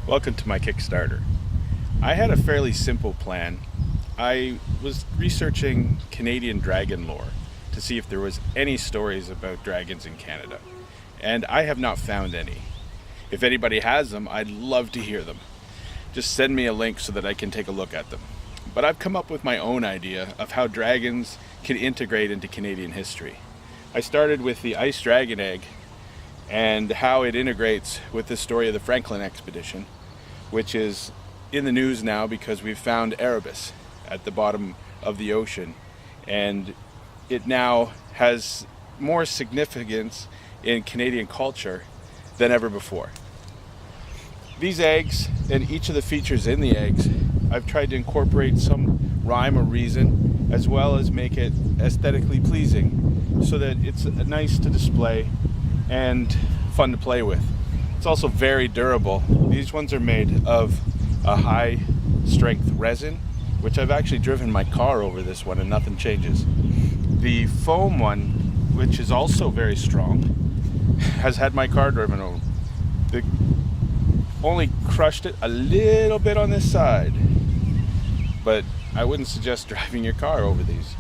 Welcome to my Kickstarter. I had a fairly simple plan. I was researching Canadian dragon lore to see if there was any stories about dragons in Canada, and I have not found any. If anybody has them, I'd love to hear them. Just send me a link so that I can take a look at them. But I've come up with my own idea of how dragons can integrate into Canadian history. I started with the ice dragon egg and how it integrates with the story of the Franklin expedition, which is in the news now because we've found Erebus at the bottom of the ocean, and it now has more significance in Canadian culture than ever before. These eggs and each of the features in the eggs, I've tried to incorporate some rhyme or reason as well as make it aesthetically pleasing so that it's nice to display and fun to play with. It's also very durable. These ones are made of a high strength resin, which I've actually driven my car over this one and nothing changes. The foam one, which is also very strong, has had my car driven over. The only crushed it a little bit on this side, but I wouldn't suggest driving your car over these.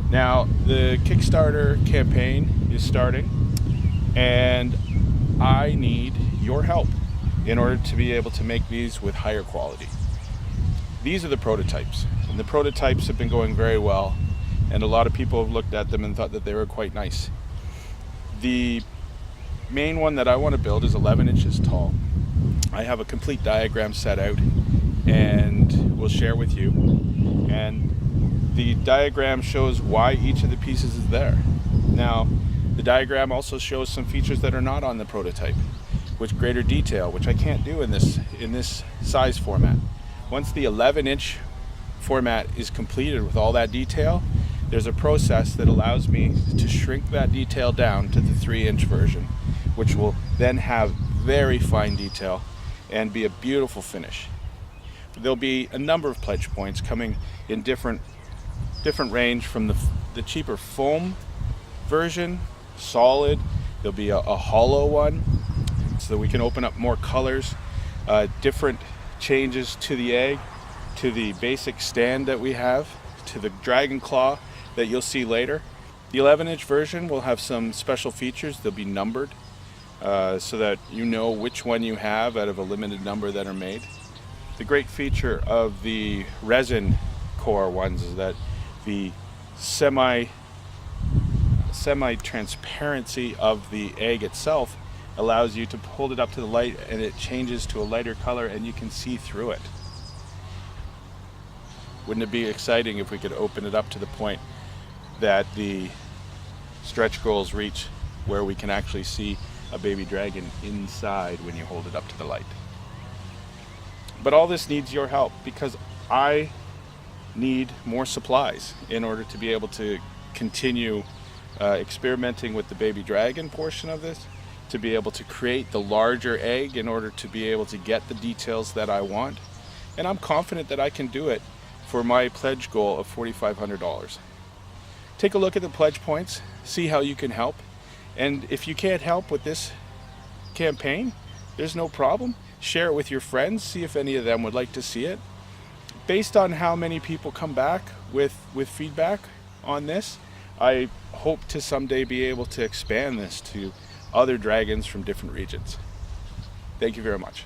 Now, the Kickstarter campaign is starting, and I need your help in order to be able to make these with higher quality. These are the prototypes, and the prototypes have been going very well, and a lot of people have looked at them and thought that they were quite nice. The main one that I want to build is 11 inches tall. I have a complete diagram set out and we'll share with you, and the diagram shows why each of the pieces is there. Now, the diagram also shows some features that are not on the prototype, with greater detail, which I can't do in this size format. Once the 11-inch format is completed with all that detail, there's a process that allows me to shrink that detail down to the 3-inch version, which will then have very fine detail and be a beautiful finish. There'll be a number of pledge points coming in different range, from the cheaper foam version, solid. There'll be a hollow one so that we can open up more colors, different changes to the egg, to the basic stand that we have, to the dragon claw that you'll see later. The 11-inch version will have some special features. They'll be numbered so that you know which one you have out of a limited number that are made. The great feature of the resin core ones is that the semi-transparency of the egg itself allows you to hold it up to the light and it changes to a lighter color and you can see through it. Wouldn't it be exciting if we could open it up to the point that the stretch goals reach where we can actually see a baby dragon inside when you hold it up to the light? But all this needs your help, because I need more supplies in order to be able to continue experimenting with the baby dragon portion of this, to be able to create the larger egg in order to be able to get the details that I want. And I'm confident that I can do it for my pledge goal of $4,500. Take a look at the pledge points, see how you can help. And if you can't help with this campaign, there's no problem. Share it with your friends, see if any of them would like to see it. Based on how many people come back with feedback on this, I hope to someday be able to expand this to other dragons from different regions. Thank you very much.